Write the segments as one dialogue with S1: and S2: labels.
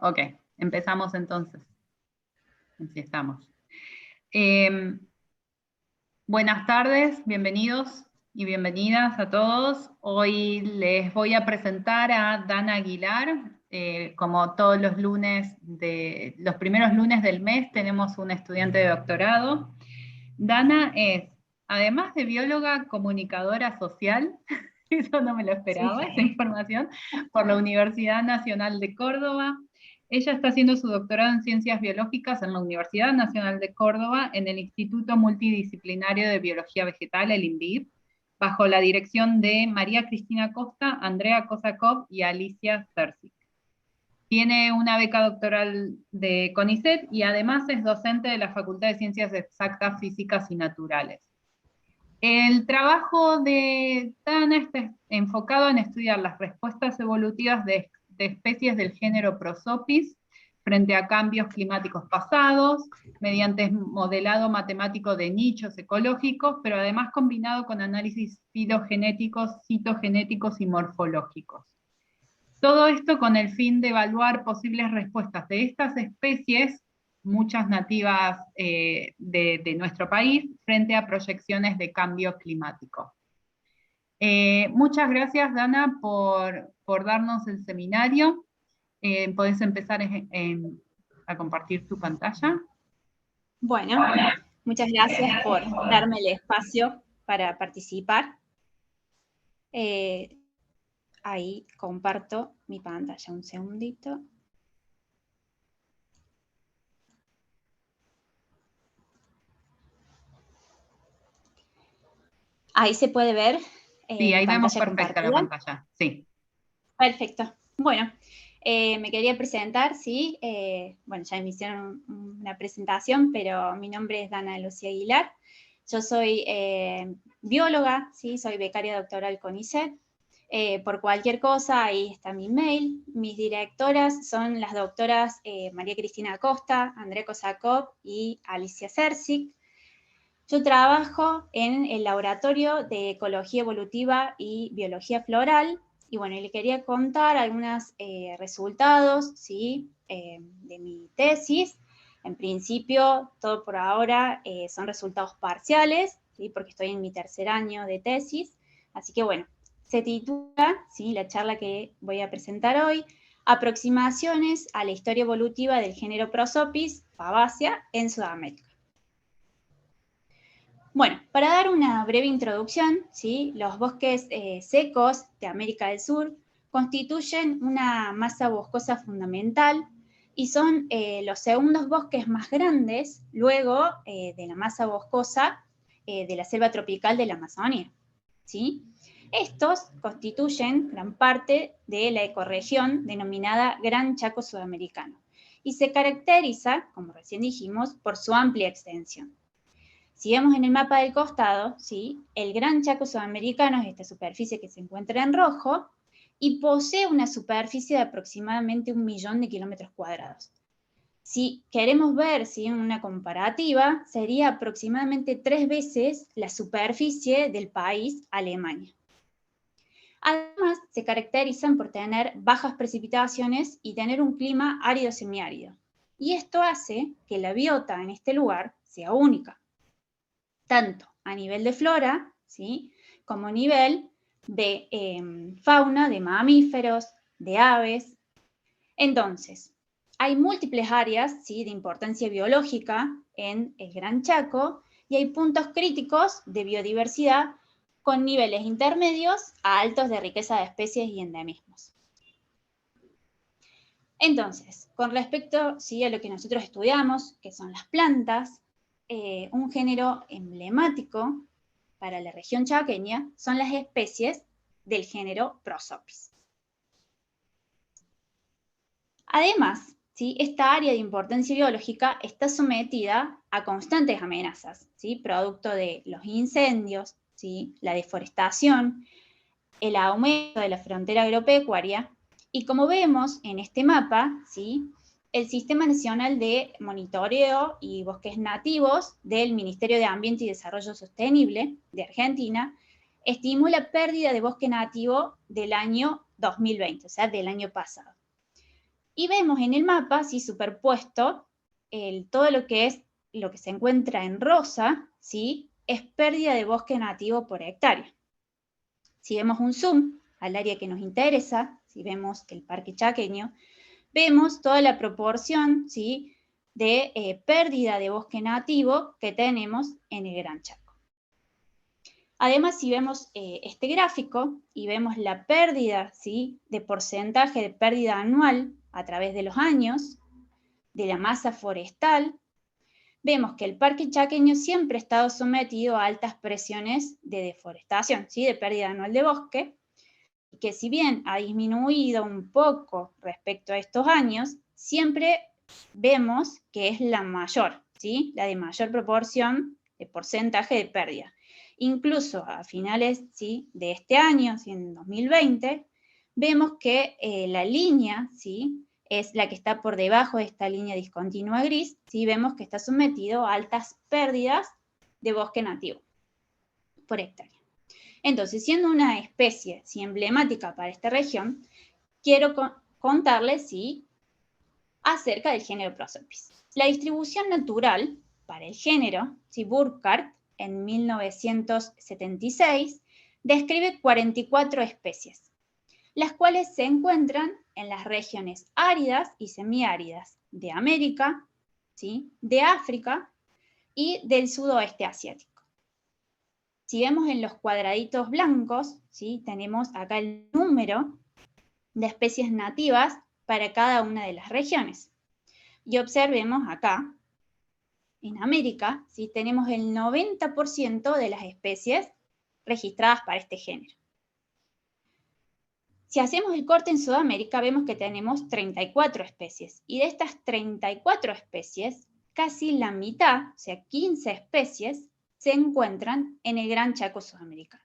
S1: Ok, empezamos entonces. Así estamos. Buenas tardes, bienvenidos y bienvenidas a todos. Hoy les voy a presentar a Dana Aguilar. Como todos los lunes, los primeros lunes del mes, tenemos un estudiante de doctorado. Dana es, además de bióloga, comunicadora social, eso no me lo esperaba,
S2: Sí.
S1: esa información, por la Universidad Nacional de Córdoba. Ella está haciendo su doctorado en Ciencias Biológicas en la Universidad Nacional de Córdoba, en el Instituto Multidisciplinario de Biología Vegetal, el INVIB, bajo la dirección de María Cristina Costa, Andrea Kosakov y Alicia Cercic. Tiene una beca doctoral de CONICET y además es docente de la Facultad de Ciencias Exactas, Físicas y Naturales. El trabajo de Dana está enfocado en estudiar las respuestas evolutivas de especies del género Prosopis frente a cambios climáticos pasados, mediante modelado matemático de nichos ecológicos, pero además combinado con análisis filogenéticos, citogenéticos y morfológicos. Todo esto con el fin de evaluar posibles respuestas de estas especies, muchas nativas de nuestro país, frente a proyecciones de cambio climático. Muchas gracias, Dana, por darnos el seminario. Podés empezar a compartir tu pantalla.
S2: Bueno, muchas gracias por darme el espacio para participar. Ahí comparto mi pantalla, un segundito. Ahí se puede ver.
S1: Sí, ahí vemos perfecta la pantalla. Sí.
S2: Perfecto. Bueno, me quería presentar, sí. Bueno, ya me hicieron una presentación, pero mi nombre es Dana Lucía Aguilar. Yo soy bióloga, sí, soy becaria doctoral CONICET. Por cualquier cosa, ahí está mi mail. Mis directoras son las doctoras María Cristina Costa, Andrea Kosakov y Alicia Cercic. Yo trabajo en el Laboratorio de Ecología Evolutiva y Biología Floral. Y bueno, le quería contar algunos resultados, ¿sí? De mi tesis. En principio, todo por ahora son resultados parciales, ¿sí? Porque estoy en mi tercer año de tesis. Así que bueno, se titula, ¿sí? La charla que voy a presentar hoy, Aproximaciones a la historia evolutiva del género Prosopis fabaceae en Sudamérica. Bueno, para dar una breve introducción, ¿sí? Los bosques secos de América del Sur constituyen una masa boscosa fundamental y son los segundos bosques más grandes luego de la masa boscosa de la selva tropical de la Amazonía, ¿sí? Estos constituyen gran parte de la ecorregión denominada Gran Chaco Sudamericano y se caracteriza, como recién dijimos, por su amplia extensión. Si vemos en el mapa del costado, ¿sí? El Gran Chaco Sudamericano es esta superficie que se encuentra en rojo y posee una superficie de aproximadamente 1 millón de kilómetros cuadrados. Si queremos ver, ¿sí? Una comparativa, sería aproximadamente 3 veces la superficie del país Alemania. Además, se caracterizan por tener bajas precipitaciones y tener un clima árido-semiárido. Y esto hace que la biota en este lugar sea única, tanto a nivel de flora, ¿sí? Como a nivel de fauna, de mamíferos, de aves. Entonces, hay múltiples áreas, ¿sí? De importancia biológica en el Gran Chaco y hay puntos críticos de biodiversidad con niveles intermedios a altos de riqueza de especies y endemismos. Entonces, con respecto, ¿sí? A lo que nosotros estudiamos, que son las plantas, un género emblemático para la región chaqueña son las especies del género Prosopis. Además, ¿sí? Esta área de importancia biológica está sometida a constantes amenazas, ¿sí? Producto de los incendios, ¿sí? La deforestación, el aumento de la frontera agropecuaria, y como vemos en este mapa, ¿sí? El Sistema Nacional de Monitoreo y Bosques Nativos del Ministerio de Ambiente y Desarrollo Sostenible de Argentina estimó la pérdida de bosque nativo del año 2020, o sea, del año pasado. Y vemos en el mapa, ¿sí?, superpuesto, todo lo que se encuentra en rosa, ¿sí?, es pérdida de bosque nativo por hectárea. Si vemos un zoom al área que nos interesa, si vemos el Parque Chaqueño, vemos toda la proporción, ¿sí?, de pérdida de bosque nativo que tenemos en el Gran Chaco. Además, si vemos este gráfico y vemos la pérdida, ¿sí?, de porcentaje de pérdida anual a través de los años de la masa forestal, vemos que el Parque Chaqueño siempre ha estado sometido a altas presiones de deforestación, ¿sí?, de pérdida anual de bosque, que si bien ha disminuido un poco respecto a estos años, siempre vemos que es la mayor, ¿sí?, la de mayor proporción de porcentaje de pérdida. Incluso a finales, ¿sí?, de este año, ¿sí?, en 2020, vemos que la línea, ¿sí?, es la que está por debajo de esta línea discontinua gris, ¿sí?, vemos que está sometido a altas pérdidas de bosque nativo por hectárea. Entonces, siendo una especie, ¿sí?, emblemática para esta región, quiero contarles, ¿sí?, acerca del género Prosopis. La distribución natural para el género, ¿sí?, Burkhardt, en 1976, describe 44 especies, las cuales se encuentran en las regiones áridas y semiáridas de América, ¿sí?, de África y del sudoeste asiático. Si vemos en los cuadraditos blancos, ¿sí?, tenemos acá el número de especies nativas para cada una de las regiones. Y observemos acá, en América, ¿sí?, tenemos el 90% de las especies registradas para este género. Si hacemos el corte en Sudamérica, vemos que tenemos 34 especies. Y de estas 34 especies, casi la mitad, o sea, 15 especies, se encuentran en el Gran Chaco sudamericano.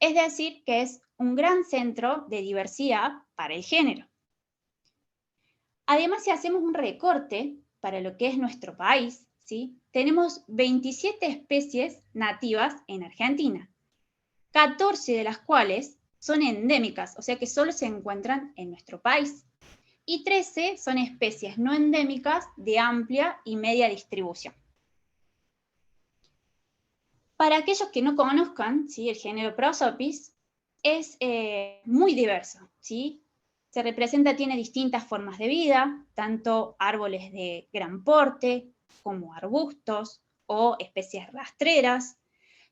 S2: Es decir, que es un gran centro de diversidad para el género. Además, si hacemos un recorte para lo que es nuestro país, ¿sí?, tenemos 27 especies nativas en Argentina, 14 de las cuales son endémicas, o sea que solo se encuentran en nuestro país, y 13 son especies no endémicas de amplia y media distribución. Para aquellos que no conozcan, ¿sí?, el género Prosopis, es muy diverso, ¿sí? Se representa, tiene distintas formas de vida, tanto árboles de gran porte como arbustos o especies rastreras.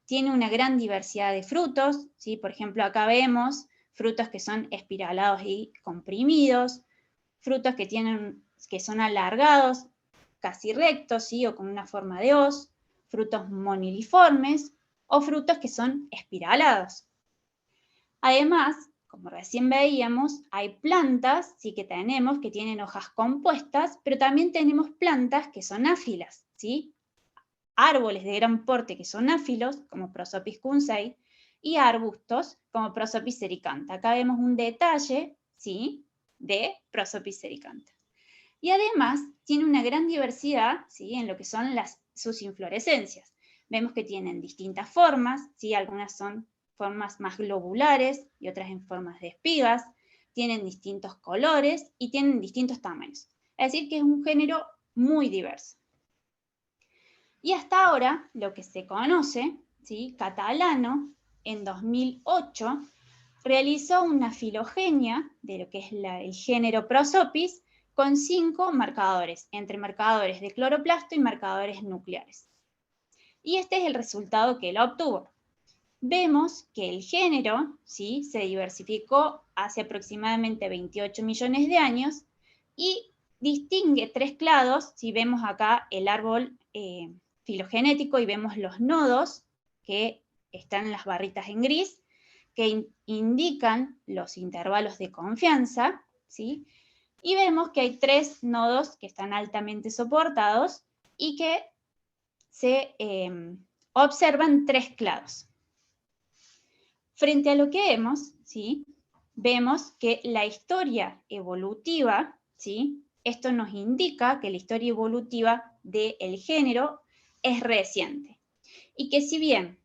S2: Tiene una gran diversidad de frutos, ¿sí? Por ejemplo, acá vemos frutos que son espiralados y comprimidos, frutos que son alargados, casi rectos, ¿sí?, o con una forma de hoz, frutos moniliformes o frutos que son espiralados. Además, como recién veíamos, hay plantas, sí, que tenemos que tienen hojas compuestas, pero también tenemos plantas que son áfilas, ¿sí? Árboles de gran porte que son áfilos, como Prosopis kunsei, y arbustos, como Prosopis sericanta. Acá vemos un detalle, ¿sí?, de Prosopis sericanta. Y además tiene una gran diversidad, ¿sí?, en lo que son sus inflorescencias. Vemos que tienen distintas formas, ¿sí?, algunas son formas más globulares y otras en formas de espigas, tienen distintos colores y tienen distintos tamaños. Es decir, que es un género muy diverso. Y hasta ahora, lo que se conoce, ¿sí?, Catalano, en 2008, realizó una filogenia de lo que es el género Prosopis con 5 marcadores, entre marcadores de cloroplasto y marcadores nucleares. Y este es el resultado que él obtuvo. Vemos que el género, ¿sí?, se diversificó hace aproximadamente 28 millones de años y distingue 3 clados. Si vemos acá el árbol filogenético y vemos los nodos que están en las barritas en gris, que indican los intervalos de confianza, ¿sí? Y vemos que hay 3 nodos que están altamente soportados y que se observan 3 clados. Frente a lo que vemos, ¿sí?, vemos que la historia evolutiva, ¿sí?, esto nos indica que la historia evolutiva del género es reciente. Y que si bien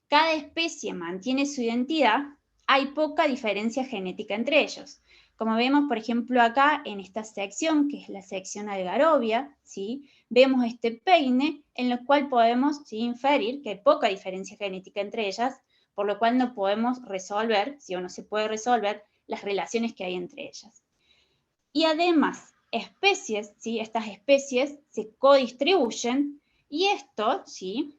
S2: cada especie mantiene su identidad, hay poca diferencia genética entre ellos. Como vemos, por ejemplo, acá en esta sección, que es la sección algarovia, ¿sí? Vemos este peine, en lo cual podemos, ¿sí?, inferir que hay poca diferencia genética entre ellas, por lo cual no podemos resolver, ¿sí?, o no se puede resolver las relaciones que hay entre ellas. Y además, especies, ¿sí?, estas especies se codistribuyen, y esto, ¿sí?,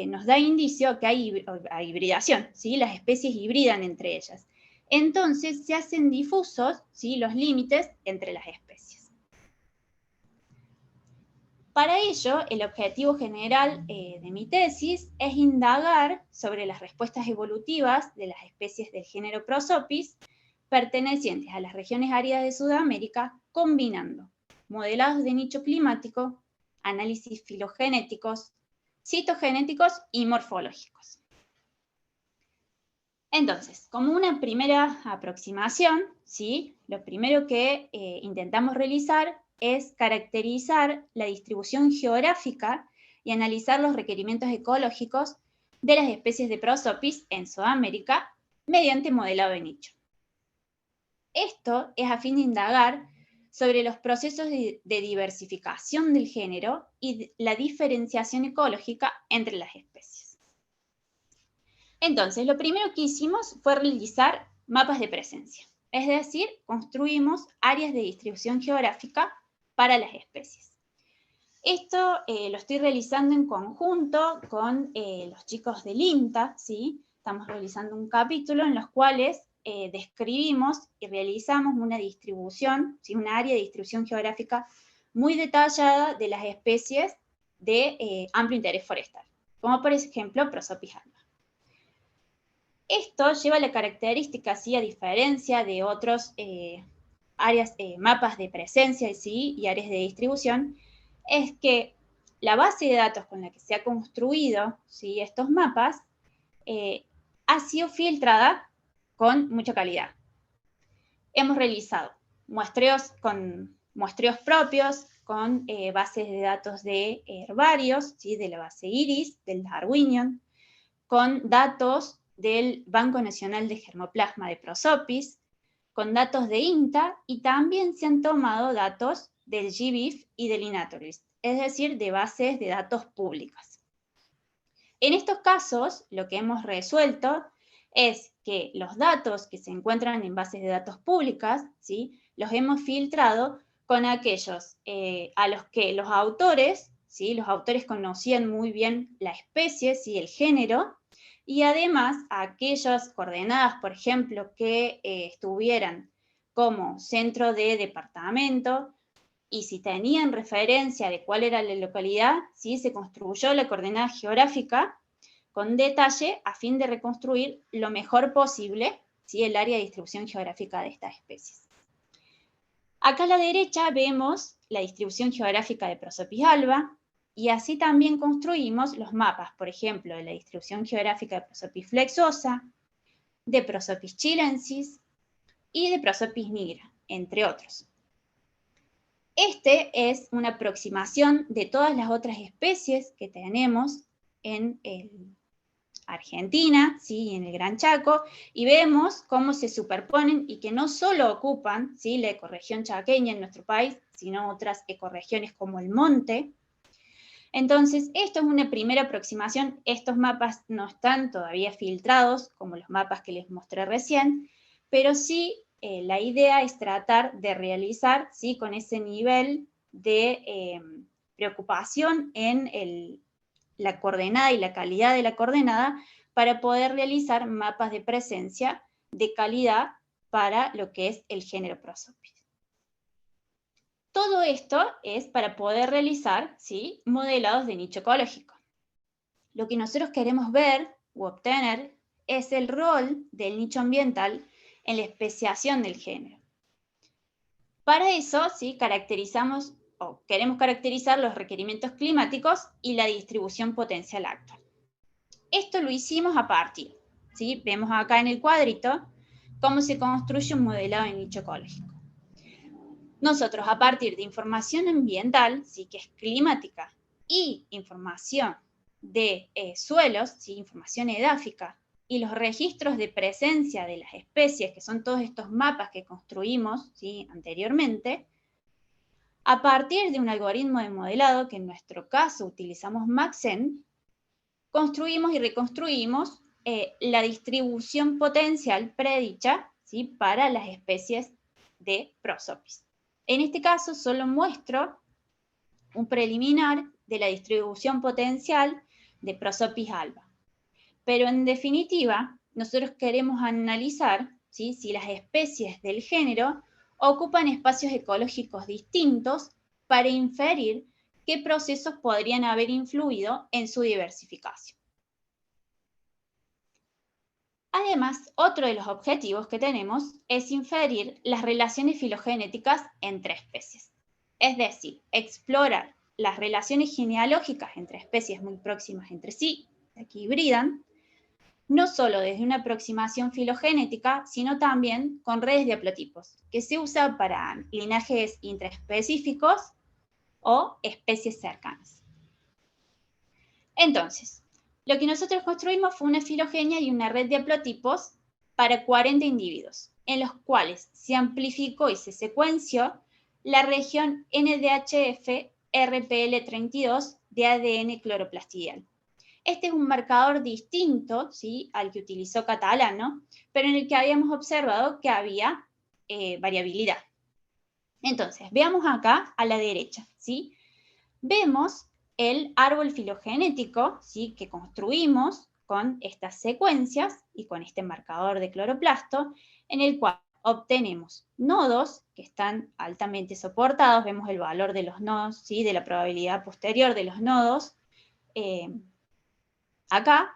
S2: nos da indicio que hay hibridación, ¿sí? Las especies hibridan entre ellas. Entonces se hacen difusos, ¿sí?, los límites entre las especies. Para ello, el objetivo general de mi tesis es indagar sobre las respuestas evolutivas de las especies del género Prosopis pertenecientes a las regiones áridas de Sudamérica, combinando modelados de nicho climático, análisis filogenéticos, citogenéticos y morfológicos. Entonces, como una primera aproximación, ¿sí?, lo primero que intentamos realizar es caracterizar la distribución geográfica y analizar los requerimientos ecológicos de las especies de Prosopis en Sudamérica mediante modelado de nicho. Esto es a fin de indagar sobre los procesos de diversificación del género y la diferenciación ecológica entre las especies. Entonces, lo primero que hicimos fue realizar mapas de presencia, es decir, construimos áreas de distribución geográfica para las especies. Esto lo estoy realizando en conjunto con los chicos del INTA, ¿sí? Estamos realizando un capítulo en los cuales describimos y realizamos una distribución, ¿sí?, una área de distribución geográfica muy detallada de las especies de amplio interés forestal, como por ejemplo Prosopis alba. Esto lleva la característica, ¿sí?, a diferencia de otros mapas de presencia, ¿sí?, y áreas de distribución, es que la base de datos con la que se ha construido, ¿sí?, estos mapas ha sido filtrada con mucha calidad. Hemos realizado muestreos propios, con bases de datos de herbarios, ¿sí?, de la base IRIS, del Darwinian, con datos del Banco Nacional de Germoplasma de Prosopis, con datos de INTA, y también se han tomado datos del GBIF y del iNaturalist, es decir, de bases de datos públicas. En estos casos, lo que hemos resuelto es que los datos que se encuentran en bases de datos públicas, ¿sí?, los hemos filtrado con aquellos a los que los autores, ¿sí?, los autores conocían muy bien la especie, ¿sí?, el género, y además aquellas coordenadas, por ejemplo, que estuvieran como centro de departamento, y si tenían referencia de cuál era la localidad, ¿sí?, se construyó la coordenada geográfica con detalle a fin de reconstruir lo mejor posible, ¿sí?, el área de distribución geográfica de estas especies. Acá a la derecha vemos la distribución geográfica de Prosopis alba, y así también construimos los mapas, por ejemplo, de la distribución geográfica de Prosopis flexosa, de Prosopis chilensis y de Prosopis nigra, entre otros. Este es una aproximación de todas las otras especies que tenemos en Argentina, ¿sí?, en el Gran Chaco, y vemos cómo se superponen y que no solo ocupan, ¿sí?, la ecorregión chaqueña en nuestro país, sino otras ecorregiones como el monte. Entonces, esto es una primera aproximación. Estos mapas no están todavía filtrados, como los mapas que les mostré recién, pero sí la idea es tratar de realizar, ¿sí?, con ese nivel de preocupación en la coordenada y la calidad de la coordenada, para poder realizar mapas de presencia de calidad para lo que es el género Prosopis. Todo esto es para poder realizar, ¿sí?, modelados de nicho ecológico. Lo que nosotros queremos ver u obtener es el rol del nicho ambiental en la especiación del género. Para eso, ¿sí?, queremos caracterizar los requerimientos climáticos y la distribución potencial actual. Esto lo hicimos a partir, ¿sí?, vemos acá en el cuadrito cómo se construye un modelado de nicho ecológico. Nosotros, a partir de información ambiental, ¿sí?, que es climática, y información de suelos, ¿sí?, información edáfica y los registros de presencia de las especies, que son todos estos mapas que construimos, ¿sí?, anteriormente, a partir de un algoritmo de modelado, que en nuestro caso utilizamos Maxent, construimos y reconstruimos la distribución potencial predicha, ¿sí?, para las especies de Prosopis. En este caso solo muestro un preliminar de la distribución potencial de Prosopis alba. Pero en definitiva, nosotros queremos analizar, ¿sí?, si las especies del género ocupan espacios ecológicos distintos para inferir qué procesos podrían haber influido en su diversificación. Además, otro de los objetivos que tenemos es inferir las relaciones filogenéticas entre especies. Es decir, explorar las relaciones genealógicas entre especies muy próximas entre sí, que hibridan, no solo desde una aproximación filogenética, sino también con redes de haplotipos, que se usa para linajes intraespecíficos o especies cercanas. Entonces, lo que nosotros construimos fue una filogenia y una red de haplotipos para 40 individuos, en los cuales se amplificó y se secuenció la región NDHF-RPL32 de ADN cloroplastidial. Este es un marcador distinto, ¿sí?, al que utilizó Catalano, pero en el que habíamos observado que había variabilidad. Entonces, veamos acá a la derecha, ¿sí? Vemos el árbol filogenético, ¿sí?, que construimos con estas secuencias y con este marcador de cloroplasto, en el cual obtenemos nodos que están altamente soportados, vemos el valor de los nodos, ¿sí?, de la probabilidad posterior de los nodos acá,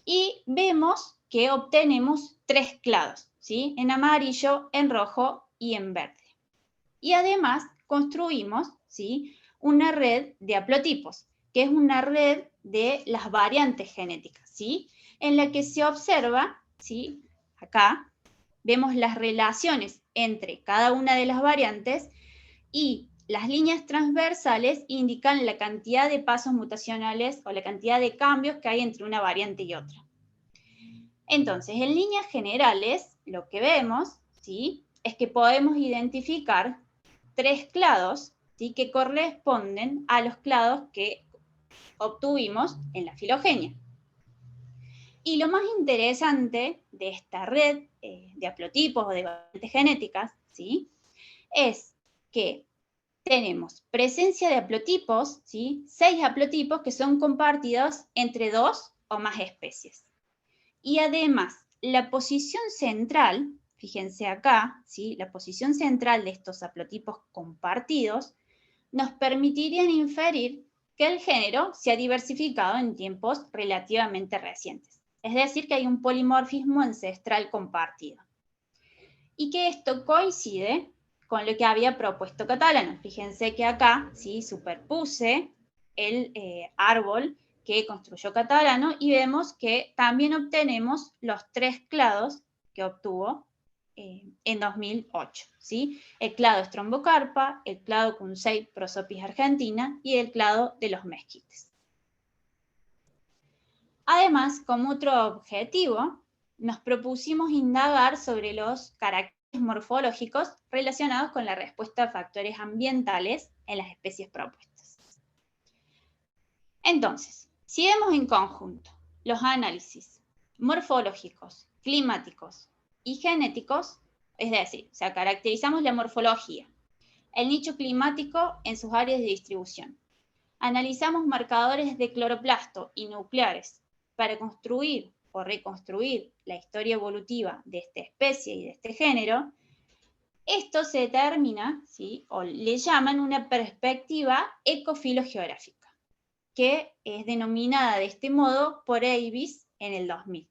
S2: y vemos que obtenemos 3 clados, ¿sí?, en amarillo, en rojo y en verde. Y además construimos, ¿sí?, una red de haplotipos, que es una red de las variantes genéticas, ¿sí?, en la que se observa, ¿sí?, acá vemos las relaciones entre cada una de las variantes y las líneas transversales indican la cantidad de pasos mutacionales o la cantidad de cambios que hay entre una variante y otra. Entonces, en líneas generales, lo que vemos, ¿sí?, es que podemos identificar 3 clados, ¿sí?, que corresponden a los clados que obtuvimos en la filogenia. Y lo más interesante de esta red de haplotipos o de variantes genéticas, ¿sí?, es que tenemos presencia de haplotipos, ¿sí?, 6 haplotipos que son compartidos entre 2 o más especies. Y además, la posición central, fíjense acá, ¿sí?, la posición central de estos haplotipos compartidos nos permitirían inferir que el género se ha diversificado en tiempos relativamente recientes. Es decir, que hay un polimorfismo ancestral compartido. Y que esto coincide con lo que había propuesto Catalano. Fíjense que acá, ¿sí?, superpuse el árbol que construyó Catalano y vemos que también obtenemos los 3 clados que obtuvo en 2008, ¿sí? El clado Strombocarpa, el clado Kunsei Prosopis argentina y el clado de los mesquites. Además, como otro objetivo, nos propusimos indagar sobre los caracteres morfológicos relacionados con la respuesta a factores ambientales en las especies propuestas. Entonces, si vemos en conjunto los análisis morfológicos, climáticos y genéticos, es decir, o sea, caracterizamos la morfología, el nicho climático en sus áreas de distribución, analizamos marcadores de cloroplasto y nucleares para construir o reconstruir la historia evolutiva de esta especie y de este género, esto se determina, ¿sí?, o le llaman una perspectiva ecofilogeográfica, que es denominada de este modo por Avis en el 2000.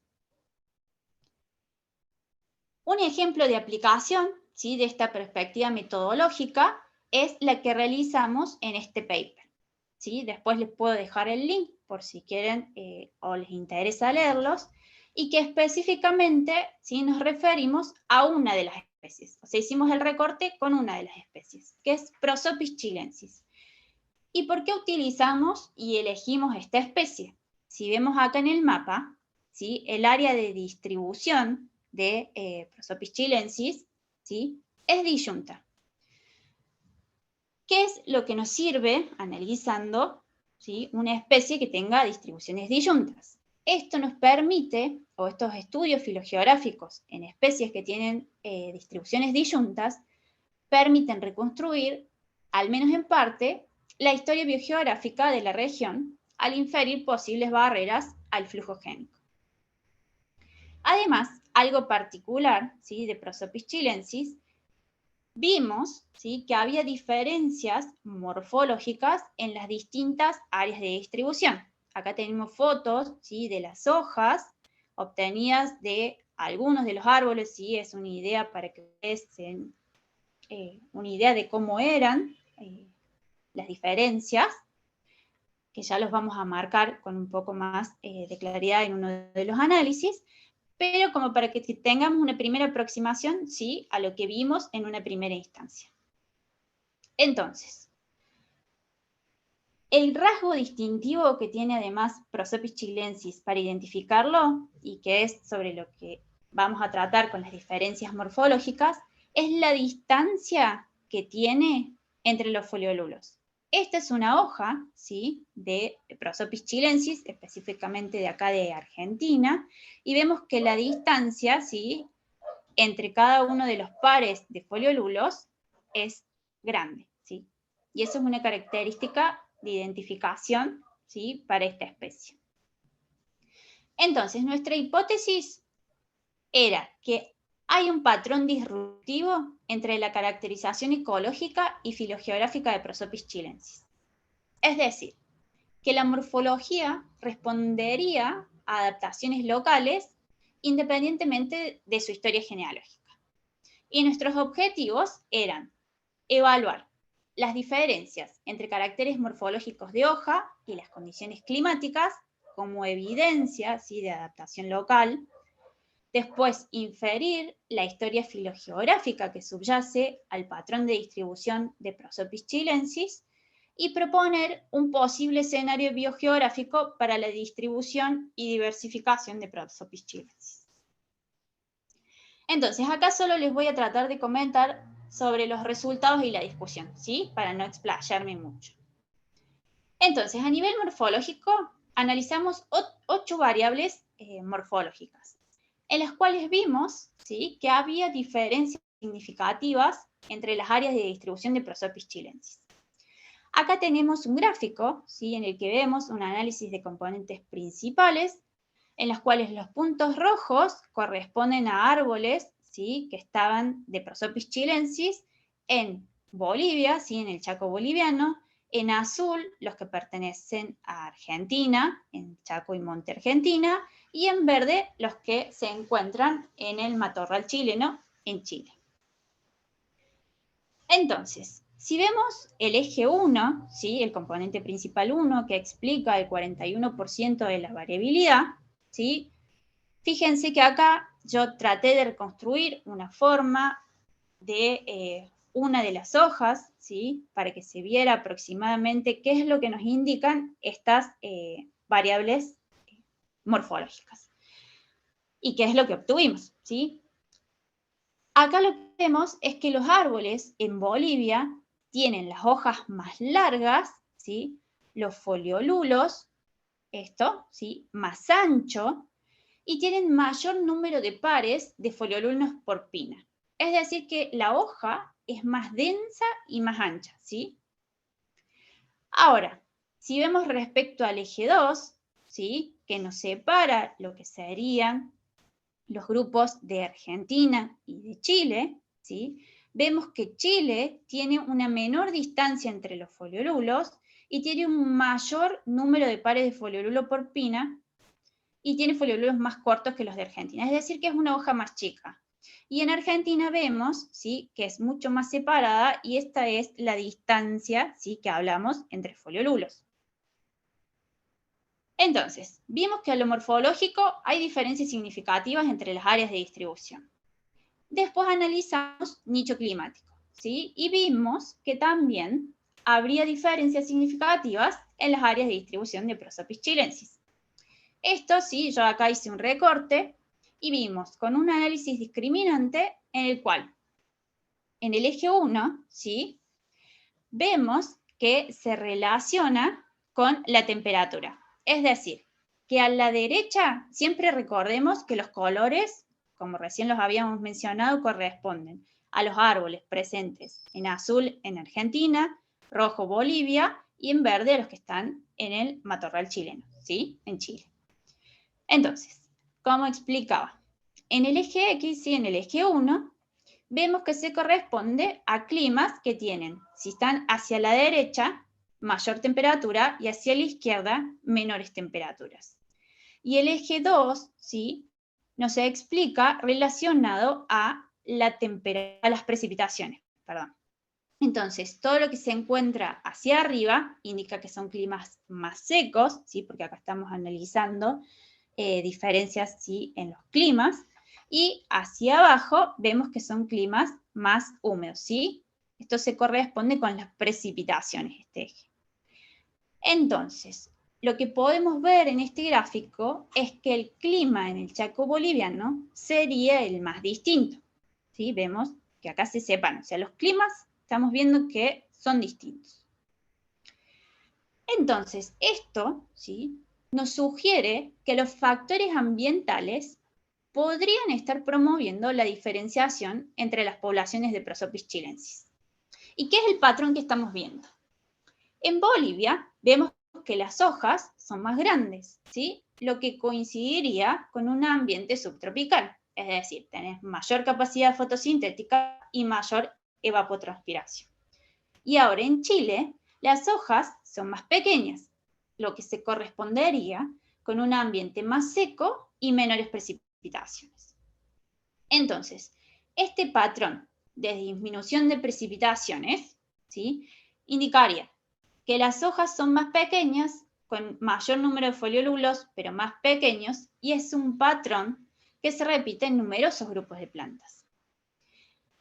S2: Un ejemplo de aplicación, ¿sí?, de esta perspectiva metodológica es la que realizamos en este paper, ¿sí? Después les puedo dejar el link por si quieren o les interesa leerlos, y que específicamente, ¿sí?, nos referimos a una de las especies. O sea, hicimos el recorte con una de las especies, que es Prosopis chilensis. ¿Y por qué utilizamos y elegimos esta especie? Si vemos acá en el mapa, ¿sí? El área de distribución de Prosopis chilensis, ¿sí? Es disyunta. ¿Qué es lo que nos sirve analizando, ¿sí? Una especie que tenga distribuciones disyuntas? Esto nos permite, o estos estudios filogeográficos en especies que tienen distribuciones disyuntas, permiten reconstruir, al menos en parte, la historia biogeográfica de la región al inferir posibles barreras al flujo génico. Además, algo particular, ¿sí? De Prosopis chilensis, vimos, ¿sí? Que había diferencias morfológicas en las distintas áreas de distribución. Acá tenemos fotos, ¿sí? De las hojas obtenidas de algunos de los árboles, ¿sí? Es una idea para que vean una idea de cómo eran las diferencias, que ya los vamos a marcar con un poco más de claridad en uno de los análisis, pero como para que tengamos una primera aproximación, ¿sí? A lo que vimos en una primera instancia. Entonces, el rasgo distintivo que tiene además Prosopis chilensis para identificarlo, y que es sobre lo que vamos a tratar con las diferencias morfológicas, es la distancia que tiene entre los foliolulos. Esta es una hoja, ¿sí? De Prosopis chilensis, específicamente de acá de Argentina, y vemos que la distancia, ¿sí? Entre cada uno de los pares de foliolulos es grande, ¿sí? Y eso es una característica de identificación, ¿sí? Para esta especie. Entonces, nuestra hipótesis era que hay un patrón disruptivo entre la caracterización ecológica y filogeográfica de Prosopis chilensis. Es decir, que la morfología respondería a adaptaciones locales independientemente de su historia genealógica. Y nuestros objetivos eran evaluar las diferencias entre caracteres morfológicos de hoja y las condiciones climáticas como evidencia, ¿sí? De adaptación local. Después, inferir la historia filogeográfica que subyace al patrón de distribución de Prosopis chilensis y proponer un posible escenario biogeográfico para la distribución y diversificación de Prosopis chilensis. Entonces, acá solo les voy a tratar de comentar sobre los resultados y la discusión, ¿sí? Para no explayarme mucho. Entonces, a nivel morfológico, analizamos 8 variables morfológicas, en las cuales vimos, ¿sí? Que había diferencias significativas entre las áreas de distribución de Prosopis chilensis. Acá tenemos un gráfico, ¿sí? En el que vemos un análisis de componentes principales, en los cuales los puntos rojos corresponden a árboles, ¿sí? Que estaban de Prosopis chilensis en Bolivia, ¿sí? En el Chaco boliviano, en azul los que pertenecen a Argentina, en Chaco y Monte Argentina, y en verde los que se encuentran en el matorral chileno, en Chile. Entonces, si vemos el eje 1, ¿sí? El componente principal 1, que explica el 41% de la variabilidad, ¿sí? Fíjense que acá yo traté de reconstruir una forma de una de las hojas, ¿sí? Para que se viera aproximadamente qué es lo que nos indican estas variables morfológicas. ¿Y qué es lo que obtuvimos? ¿Sí? Acá lo que vemos es que los árboles en Bolivia tienen las hojas más largas, ¿sí? Los foliolulos, esto, ¿sí? Más ancho, y tienen mayor número de pares de foliolulos por pina. Es decir, que la hoja es más densa y más ancha, ¿sí? Ahora, si vemos respecto al eje 2, ¿sí? Que nos separa lo que serían los grupos de Argentina y de Chile, ¿sí? Vemos que Chile tiene una menor distancia entre los foliolulos y tiene un mayor número de pares de foliolulo por pina y tiene foliolulos más cortos que los de Argentina, es decir, que es una hoja más chica. Y en Argentina vemos, ¿sí? Que es mucho más separada y esta es la distancia, ¿sí? Que hablamos entre foliolulos. Entonces, vimos que a lo morfológico hay diferencias significativas entre las áreas de distribución. Después analizamos nicho climático, ¿sí? Y vimos que también habría diferencias significativas en las áreas de distribución de Prosopis chilensis. Esto sí, yo acá hice un recorte y vimos con un análisis discriminante en el cual, en el eje 1, ¿sí?, vemos que se relaciona con la temperatura. Es decir, que a la derecha siempre recordemos que los colores, como recién los habíamos mencionado, corresponden a los árboles presentes en azul en Argentina, rojo Bolivia y en verde a los que están en el matorral chileno, ¿sí?, en Chile. Entonces, como explicaba, en el eje X y en el eje 1, vemos que se corresponde a climas que tienen, si están hacia la derecha, mayor temperatura y hacia la izquierda, menores temperaturas. Y el eje 2, ¿sí?, nos explica relacionado a las precipitaciones. Perdón. Entonces, todo lo que se encuentra hacia arriba indica que son climas más secos, ¿sí?, porque acá estamos analizando diferencias, ¿sí?, en los climas, y hacia abajo vemos que son climas más húmedos, ¿sí? Esto se corresponde con las precipitaciones, este eje. Entonces, lo que podemos ver en este gráfico es que el clima en el Chaco boliviano sería el más distinto, ¿sí? Vemos que acá se separan, o sea, los climas estamos viendo que son distintos. Entonces, esto, ¿sí?, nos sugiere que los factores ambientales podrían estar promoviendo la diferenciación entre las poblaciones de Prosopis chilensis. ¿Y qué es el patrón que estamos viendo? En Bolivia vemos que las hojas son más grandes, ¿sí?, lo que coincidiría con un ambiente subtropical, es decir, tenés mayor capacidad fotosintética y mayor evapotranspiración. Y ahora en Chile, las hojas son más pequeñas, lo que se correspondería con un ambiente más seco y menores precipitaciones. Entonces, este patrón de disminución de precipitaciones, ¿sí?, indicaría que las hojas son más pequeñas, con mayor número de foliolulos, pero más pequeños, y es un patrón que se repite en numerosos grupos de plantas.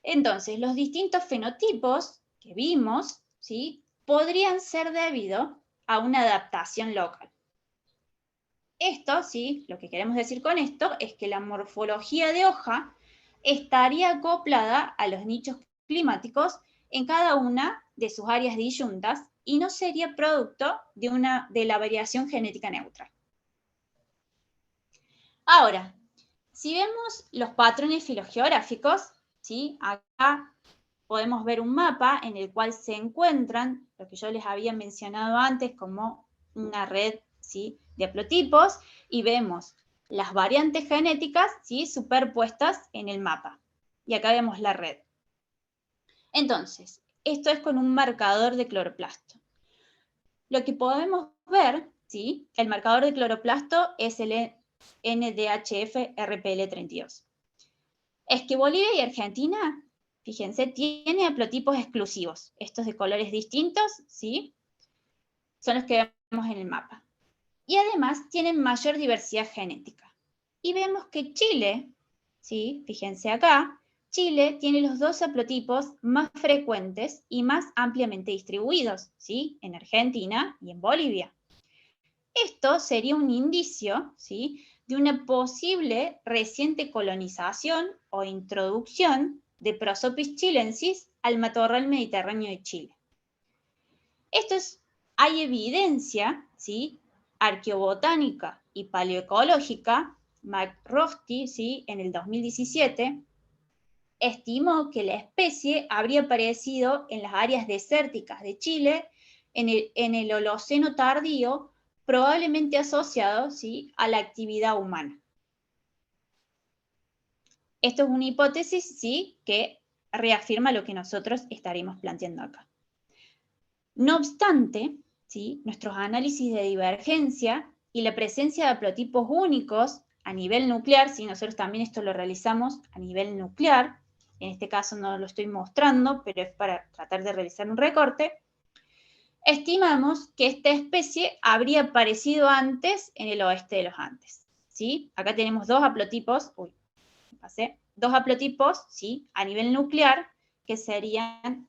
S2: Entonces, los distintos fenotipos que vimos, ¿sí?, podrían ser debido a una adaptación local. Esto, sí, lo que queremos decir con esto es que la morfología de hoja estaría acoplada a los nichos climáticos en cada una de sus áreas disyuntas y no sería producto de la variación genética neutral. Ahora, si vemos los patrones filogeográficos, ¿sí?, acá podemos ver un mapa en el cual se encuentran lo que yo les había mencionado antes como una red, ¿sí?, de haplotipos, y vemos las variantes genéticas, ¿sí?, superpuestas en el mapa. Y acá vemos la red. Entonces, esto es con un marcador de cloroplasto. Lo que podemos ver, ¿sí?, el marcador de cloroplasto es el NDHF-RPL32. Es que Bolivia y Argentina, fíjense, tiene haplotipos exclusivos. Estos de colores distintos, ¿sí?, son los que vemos en el mapa. Y además tienen mayor diversidad genética. Y vemos que Chile, ¿sí?, fíjense acá, Chile tiene los dos haplotipos más frecuentes y más ampliamente distribuidos, ¿sí?, en Argentina y en Bolivia. Esto sería un indicio, ¿sí?, de una posible reciente colonización o introducción de Prosopis chilensis al matorral mediterráneo de Chile. Hay evidencia, ¿sí?, arqueobotánica y paleoecológica. McRosty, ¿sí?, en el 2017, estimó que la especie habría aparecido en las áreas desérticas de Chile en el Holoceno tardío, probablemente asociado, ¿sí?, a la actividad humana. Esto es una hipótesis, ¿sí?, que reafirma lo que nosotros estaremos planteando acá. No obstante, ¿sí?, nuestros análisis de divergencia y la presencia de haplotipos únicos a nivel nuclear, ¿sí?, nosotros también esto lo realizamos a nivel nuclear, en este caso no lo estoy mostrando, pero es para tratar de realizar un recorte, estimamos que esta especie habría aparecido antes en el oeste de los Andes, ¿sí? Acá tenemos dos haplotipos, ¿sí?, a nivel nuclear, que serían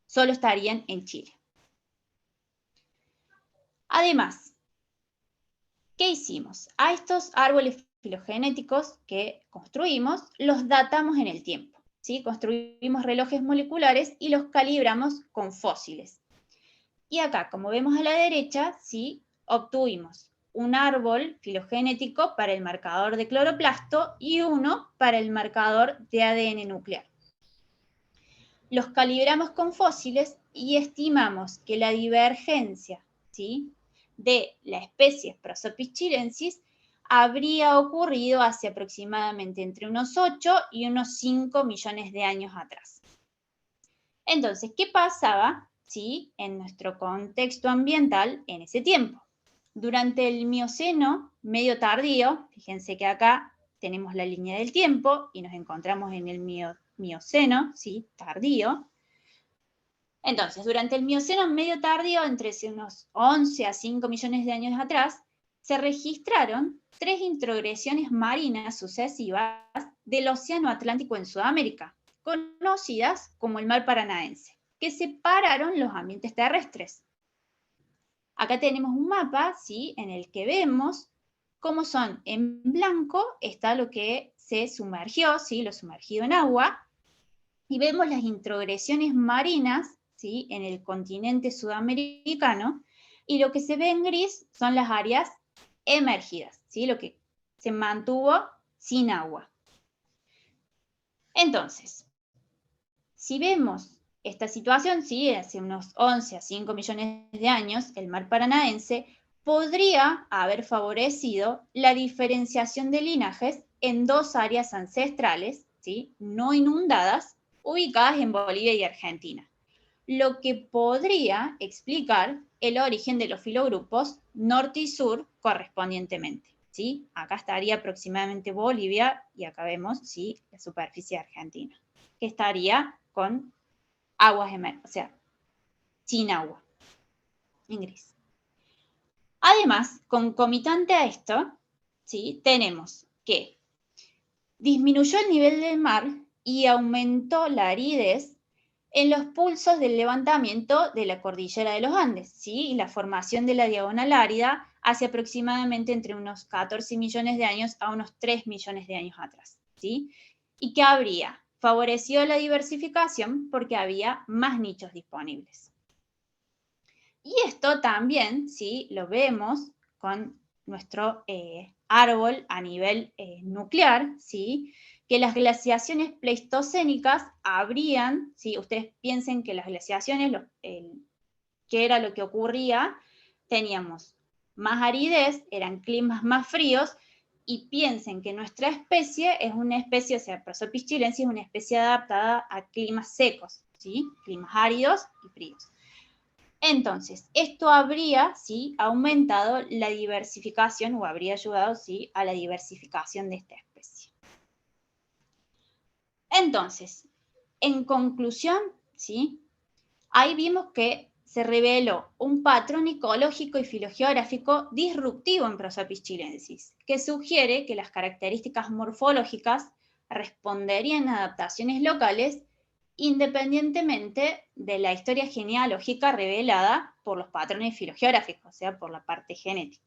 S2: solo estarían en Chile. Además, ¿Qué hicimos? A estos árboles filogenéticos que construimos, los datamos en el tiempo, ¿sí? Construimos relojes moleculares y los calibramos con fósiles. Y acá, como vemos a la derecha, ¿sí? Obtuvimos un árbol filogenético para el marcador de cloroplasto y uno para el marcador de ADN nuclear. Los calibramos con fósiles y estimamos que la divergencia, ¿sí?, de la especie Prosopis chilensis habría ocurrido hace aproximadamente entre unos 8 y unos 5 millones de años atrás. Entonces, ¿qué pasaba, ¿sí?, en nuestro contexto ambiental en ese tiempo? Durante el Mioceno medio tardío, fíjense que acá tenemos la línea del tiempo y nos encontramos en el Mioceno, ¿sí?, tardío. Entonces, durante el Mioceno medio tardío, entre unos 11 a 5 millones de años atrás, se registraron 3 introgresiones marinas sucesivas del Océano Atlántico en Sudamérica, conocidas como el Mar Paranaense, que separaron los ambientes terrestres. Acá tenemos un mapa, ¿sí?, en el que vemos cómo son en blanco, está lo que se sumergió, ¿sí?, lo sumergido en agua, y vemos las introgresiones marinas, ¿sí?, en el continente sudamericano, y lo que se ve en gris son las áreas emergidas, ¿sí?, lo que se mantuvo sin agua. Entonces, si vemos esta situación, ¿sí?, hace unos 11 a 5 millones de años, el mar paranaense podría haber favorecido la diferenciación de linajes en 2 áreas ancestrales, ¿sí?, no inundadas, ubicadas en Bolivia y Argentina, lo que podría explicar el origen de los filogrupos norte y sur correspondientemente, ¿sí? Acá estaría aproximadamente Bolivia y acá vemos, ¿sí?, la superficie argentina, que estaría con aguas emergidas, o sea, sin agua, en gris. Además, concomitante a esto, ¿sí?, tenemos que disminuyó el nivel del mar y aumentó la aridez en los pulsos del levantamiento de la cordillera de los Andes, ¿sí?, y la formación de la diagonal árida hace aproximadamente entre unos 14 millones de años a unos 3 millones de años atrás, ¿sí? ¿Y qué habría? Favoreció la diversificación porque había más nichos disponibles. Y esto también, ¿sí?, lo vemos con nuestro árbol a nivel nuclear, ¿sí?, que las glaciaciones pleistocénicas habrían, ¿sí?, ustedes piensen que las glaciaciones, ¿qué era lo que ocurría? Teníamos más aridez, eran climas más fríos, y piensen que nuestra especie es una especie, o sea, Prosopis chilensis es una especie adaptada a climas secos, ¿sí?, climas áridos y fríos. Entonces, esto habría, ¿sí?, aumentado la diversificación o habría ayudado, ¿sí?, a la diversificación de esta especie. Entonces, en conclusión, ¿sí?, ahí vimos que se reveló un patrón ecológico y filogeográfico disruptivo en Prosopis chilensis, que sugiere que las características morfológicas responderían a adaptaciones locales independientemente de la historia genealógica revelada por los patrones filogeográficos, o sea, por la parte genética.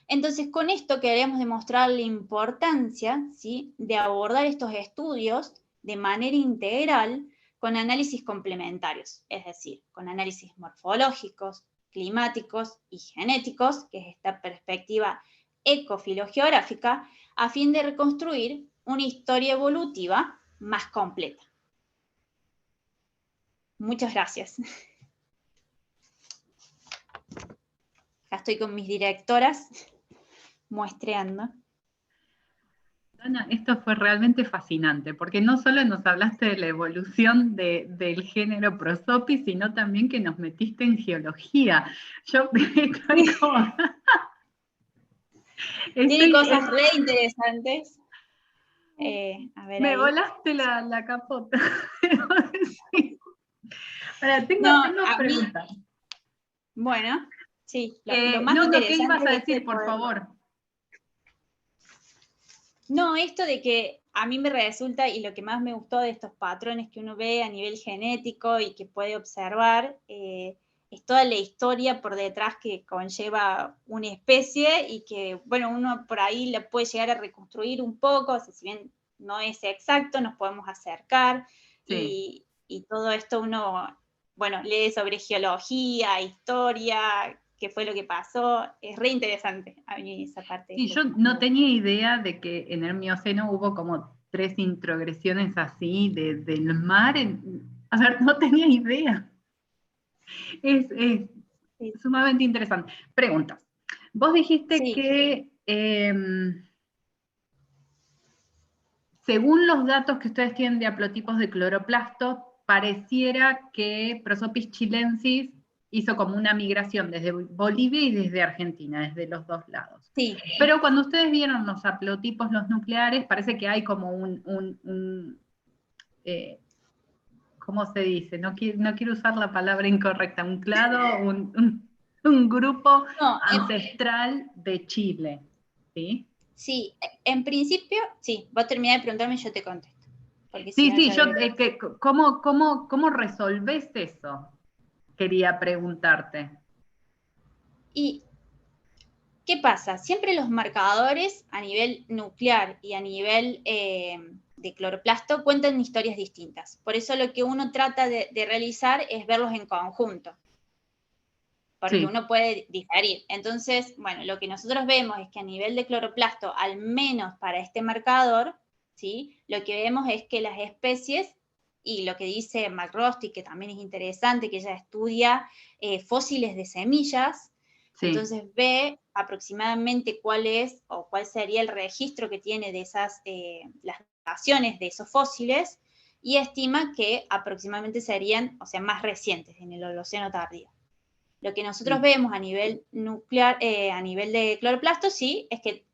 S2: Entonces, con esto queremos demostrar la importancia, ¿sí?, de abordar estos estudios de manera integral con análisis complementarios, es decir, con análisis morfológicos, climáticos y genéticos, que es esta perspectiva ecofilogeográfica, a fin de reconstruir una historia evolutiva más completa. Muchas gracias. Ya estoy con mis directoras muestreando.
S1: Ana, esto fue realmente fascinante, porque no solo nos hablaste de la evolución del género Prosopis, sino también que nos metiste en geología. Yo estoy como...
S2: Tiene cosas re interesantes. A ver
S1: me
S2: ahí.
S1: volaste la capota. Ahora, tengo preguntas.
S2: Bueno, sí, lo más
S1: no,
S2: interesante
S1: ¿qué ibas a
S2: es
S1: decir, por favor?
S2: No, esto de que a mí me resulta, y lo que más me gustó de estos patrones que uno ve a nivel genético y que puede observar, es toda la historia por detrás que conlleva una especie y que, bueno, uno por ahí la puede llegar a reconstruir un poco, o sea, si bien no es exacto, nos podemos acercar
S1: Sí.
S2: y todo esto uno, bueno, lee sobre geología, historia, qué fue lo que pasó, es re interesante a mí esa parte.
S1: Sí, yo no tenía idea de que en el Mioceno hubo como 3 introgresiones así del mar. A ver, no tenía idea. Es
S2: Sí.
S1: sumamente interesante. Preguntas. Vos dijiste
S2: Sí.
S1: que según los datos que ustedes tienen de haplotipos de cloroplastos, pareciera que Prosopis chilensis hizo como una migración desde Bolivia y desde Argentina, desde los dos lados.
S2: Sí.
S1: Pero cuando ustedes vieron los haplotipos, los nucleares, parece que hay como ¿cómo se dice? No quiero usar la palabra incorrecta, un clado, un grupo
S2: No,
S1: ancestral de Chile, ¿sí?
S2: sí, en principio, sí, vos terminás de preguntarme y yo te contesto. Porque si
S1: Sí,
S2: no,
S1: sí,
S2: ya
S1: yo,
S2: veré.
S1: ¿cómo resolvés eso? Quería preguntarte.
S2: ¿Y qué pasa? Siempre los marcadores a nivel nuclear y a nivel de cloroplasto cuentan historias distintas. Por eso lo que uno trata de realizar es verlos en conjunto, porque
S1: Sí,
S2: uno puede diferir. Entonces, bueno, lo que nosotros vemos es que a nivel de cloroplasto, al menos para este marcador, ¿sí? Lo que vemos es que las especies, y lo que dice McRosty, que también es interesante, que ella estudia fósiles de semillas,
S1: sí,
S2: entonces ve aproximadamente cuál es o cuál sería el registro que tiene de esas, las dataciones de esos fósiles, y estima que aproximadamente serían, o sea, más recientes, en el Holoceno tardío. Lo que nosotros
S1: sí,
S2: vemos a nivel nuclear, a nivel de cloroplastos, sí, es que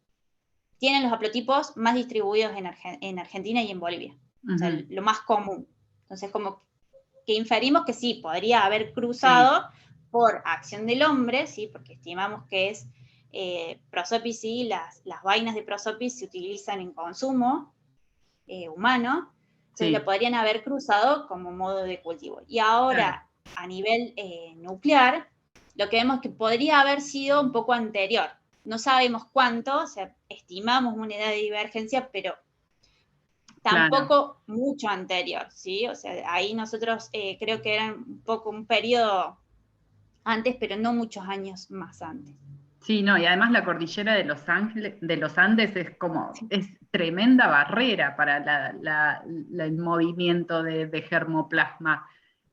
S2: tienen los haplotipos más distribuidos en Argentina y en Bolivia. O sea,
S1: ujú,
S2: lo más común. Entonces, como que inferimos que sí, podría haber
S1: sí,
S2: cruzado por acción del hombre, ¿sí? Porque estimamos que es prosopis, sí, las vainas de prosopis se utilizan en consumo humano, entonces lo
S1: sí,
S2: podrían haber cruzado como modo de cultivo. Y
S1: claro,
S2: ahora, a nivel nuclear, lo que vemos que podría haber sido un poco anterior. No sabemos cuánto, o sea, estimamos una edad de divergencia, pero
S1: claro.
S2: tampoco mucho anterior, ¿sí? O sea, ahí nosotros creo que era un poco un periodo antes, pero no muchos años más antes.
S1: Sí, no, y además la cordillera de los Andes es tremenda barrera para el movimiento de germoplasma.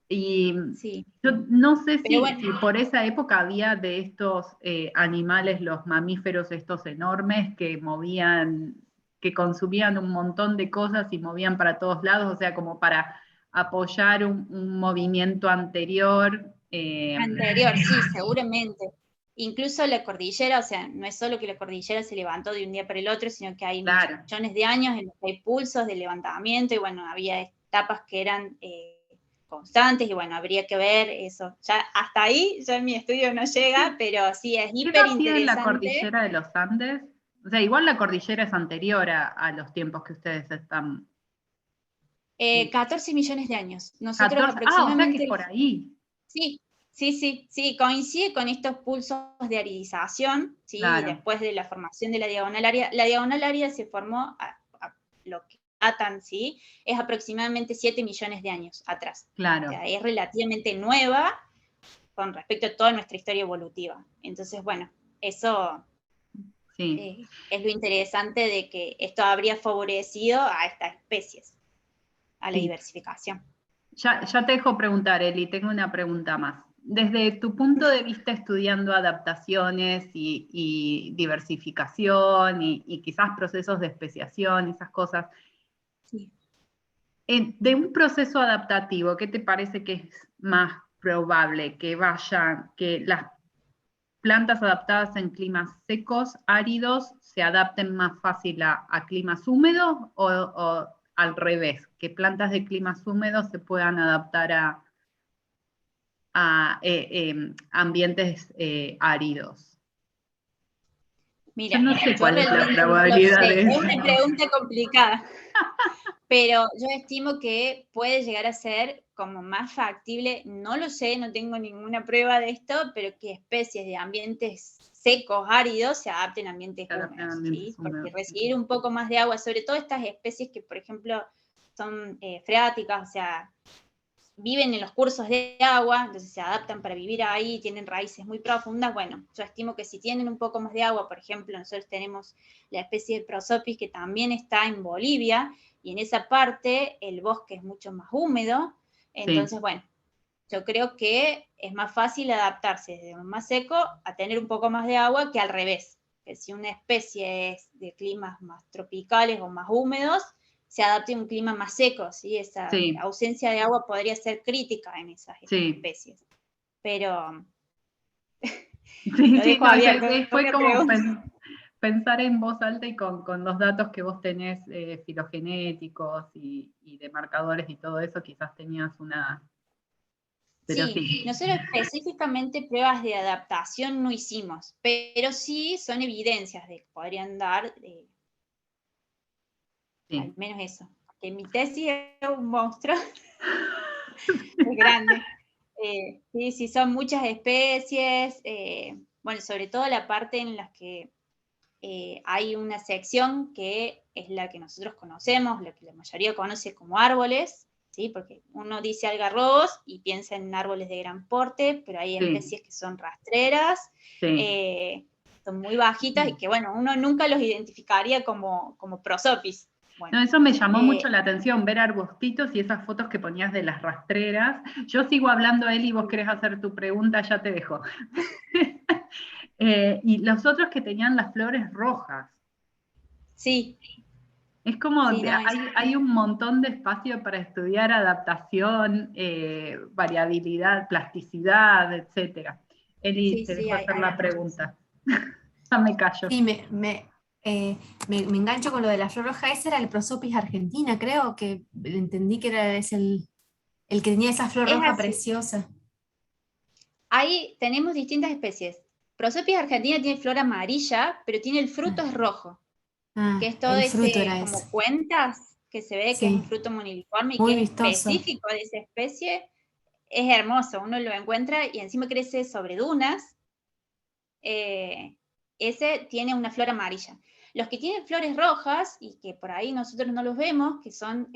S1: Y
S2: Sí,
S1: yo no sé
S2: pero
S1: si
S2: bueno,
S1: por esa época había de estos animales, los mamíferos estos enormes que movían, que consumían un montón de cosas y movían para todos lados, o sea, como para apoyar un movimiento anterior.
S2: anterior, sí, seguramente. Incluso la cordillera, o sea, no es solo que la cordillera se levantó de un día para el otro, sino que hay
S1: Claro.
S2: millones de años en los que hay pulsos de levantamiento y bueno, había etapas que eran constantes y bueno, habría que ver eso. Ya hasta ahí ya mi estudio no llega, pero sí es
S1: ¿Qué
S2: hiper
S1: edad tiene la
S2: interesante.
S1: cordillera de los Andes? O sea, igual la cordillera es anterior a los tiempos que ustedes están.
S2: 14 millones de años. Nosotros
S1: 14. Ah, o sea que es
S2: aproximadamente,
S1: por ahí.
S2: sí, sí, coincide con estos pulsos de aridización, ¿sí?
S1: Claro,
S2: Después de la formación de la diagonal árida. La diagonal árida se formó, a lo que datan, ¿sí? Es aproximadamente 7 millones de años atrás. O
S1: claro.
S2: sea, es relativamente nueva con respecto a toda nuestra historia evolutiva. Entonces, bueno, eso
S1: Sí.
S2: es lo interesante de que esto habría favorecido a estas especies, a la
S1: Sí.
S2: diversificación.
S1: Ya te dejo preguntar, Eli, tengo una pregunta más. Desde tu punto de vista estudiando adaptaciones y diversificación y quizás procesos de especiación, esas cosas,
S2: Sí.
S1: de un proceso adaptativo, ¿qué te parece que es más probable que las plantas adaptadas en climas secos, áridos, se adapten más fácil a climas húmedos o al revés, que plantas de climas húmedos se puedan adaptar a ambientes áridos? Yo
S2: Mira,
S1: no sé
S2: yo
S1: cuál es la
S2: realmente no lo
S1: probabilidad
S2: sé,
S1: de
S2: es
S1: eso.
S2: una pregunta complicada, Pero yo estimo que puede llegar a ser como más factible, no lo sé, no tengo ninguna prueba de esto, pero que especies de ambientes secos, áridos, se adapten a ambientes húmedos, ¿sí? Porque recibir un poco más de agua, sobre todo estas especies que, por ejemplo, son freáticas, o sea, viven en los cursos de agua, entonces se adaptan para vivir ahí, tienen raíces muy profundas. Bueno, yo estimo que si tienen un poco más de agua, por ejemplo, nosotros tenemos la especie de Prosopis que también está en Bolivia, y en esa parte el bosque es mucho más húmedo, entonces,
S1: Sí.
S2: bueno, yo creo que es más fácil adaptarse desde un más seco a tener un poco más de agua que al revés, que si una especie es de climas más tropicales o más húmedos, se adapte a un clima más seco, ¿sí? Esa
S1: Sí,
S2: ausencia de agua podría ser crítica en esas
S1: sí,
S2: especies. Pero
S1: sí,
S2: lo
S1: sí,
S2: dejo
S1: no,
S2: abierto, no
S1: fue
S2: me
S1: como
S2: preguntes.
S1: pensar en voz alta y con los datos que vos tenés filogenéticos y de marcadores y todo eso, quizás tenías una, pero
S2: Sí,
S1: sí,
S2: nosotros específicamente pruebas de adaptación no hicimos, pero sí son evidencias de que podrían dar, al
S1: sí.
S2: menos eso. Que mi tesis es un monstruo, es grande. Sí, sí, son muchas especies, bueno, sobre todo la parte en la que hay una sección que es la que nosotros conocemos, lo que la mayoría conoce como árboles, ¿sí? Porque uno dice algarrobos y piensa en árboles de gran porte, pero hay
S1: Sí,
S2: especies que son rastreras,
S1: sí.
S2: eh, son muy bajitas y que, bueno, uno nunca los identificaría como prosopis.
S1: No,
S2: Bueno,
S1: eso me llamó
S2: eh,
S1: mucho la atención, ver arbustitos y esas fotos que ponías de las rastreras. Yo sigo hablando, Eli, vos querés hacer tu pregunta, ya te dejo. Y los otros que tenían las flores rojas.
S2: sí,
S1: Es como,
S2: sí, no,
S1: hay un montón de espacio para estudiar adaptación, variabilidad, plasticidad, etcétera. Eli,
S2: sí,
S1: te
S2: sí,
S1: dejo hacer
S2: hay
S1: la
S2: mucho, sí.
S1: pregunta. Ya me callo.
S3: Sí, me engancho con lo de la flor roja. Ese era el Prosopis argentina, creo que entendí que era el que tenía esa flor
S2: Es
S3: roja
S2: así.
S3: preciosa.
S2: Ahí tenemos distintas especies. Prosopis argentina tiene flor amarilla, pero tiene el fruto es rojo, que es todo
S3: El fruto
S2: ese
S3: era ese.
S2: como cuentas que se ve que es un
S3: Sí,
S2: fruto moniliforme y
S3: muy
S2: que es
S3: vistoso.
S2: específico de esa especie. Es hermoso, uno lo encuentra y encima crece sobre dunas. Ese tiene una flor amarilla. Los que tienen flores rojas y que por ahí nosotros no los vemos, que son,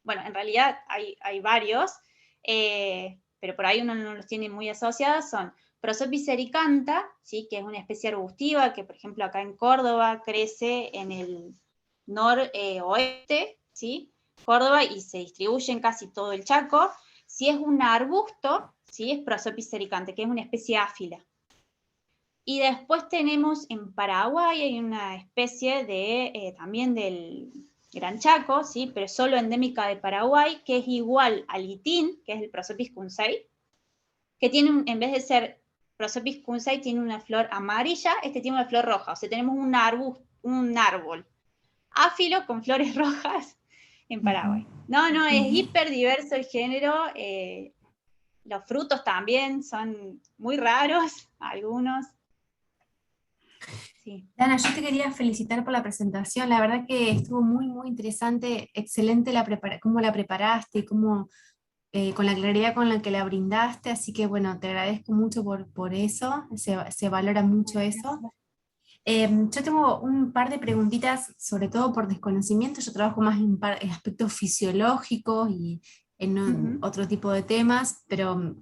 S2: bueno, en realidad hay varios, pero por ahí uno no los tiene muy asociados, son Prosopis ericantha, ¿sí? Que es una especie arbustiva que, por ejemplo, acá en Córdoba crece en el noroeste, ¿sí? Córdoba y se distribuye en casi todo el Chaco. Si es un arbusto, ¿sí? Es Prosopis ericantha, que es una especie áfila. Y después tenemos en Paraguay, hay una especie de, también del Gran Chaco, ¿sí? Pero solo endémica de Paraguay, que es igual al itín, que es el Prosopis kunsei, que tiene, en vez de ser Prosopis kunsei, tiene una flor amarilla, este tiene una flor roja. O sea, tenemos un árbol áfilo con flores rojas en
S3: Ujú.
S2: Paraguay. No, no, es
S3: Ujú.
S2: hiper diverso el género. Los frutos también son muy raros, algunos. Sí.
S3: Dana, yo te quería felicitar por la presentación. La verdad que estuvo muy, muy interesante, excelente cómo la preparaste, con la claridad con la que la brindaste. Así que bueno, te agradezco mucho por eso, se valora mucho eso. Yo tengo un par de preguntitas, sobre todo por desconocimiento. Yo trabajo más en aspectos fisiológicos y en
S2: Ujú.
S3: otro tipo de temas, pero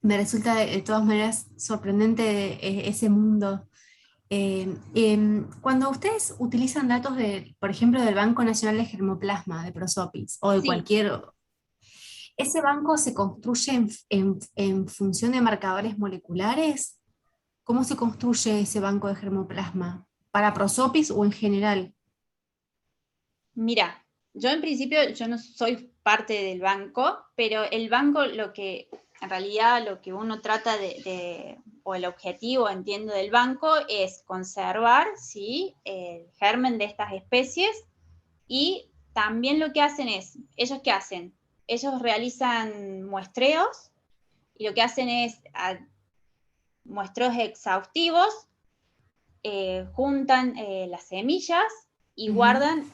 S3: me resulta de todas maneras sorprendente ese mundo. Cuando ustedes utilizan datos de, por ejemplo, del Banco Nacional de Germoplasma, de Prosopis, o de
S2: Sí,
S3: cualquier, ¿ese banco se construye en función de marcadores moleculares? ¿Cómo se construye ese banco de germoplasma? ¿Para Prosopis o en general?
S2: mira, yo en principio yo no soy parte del banco, pero el banco lo que, en realidad lo que uno trata o el objetivo, entiendo, del banco es conservar, ¿sí? El germen de estas especies y también lo que hacen es, ¿ellos qué hacen? Ellos realizan muestreos y lo que hacen es muestreos exhaustivos, juntan las semillas y guardan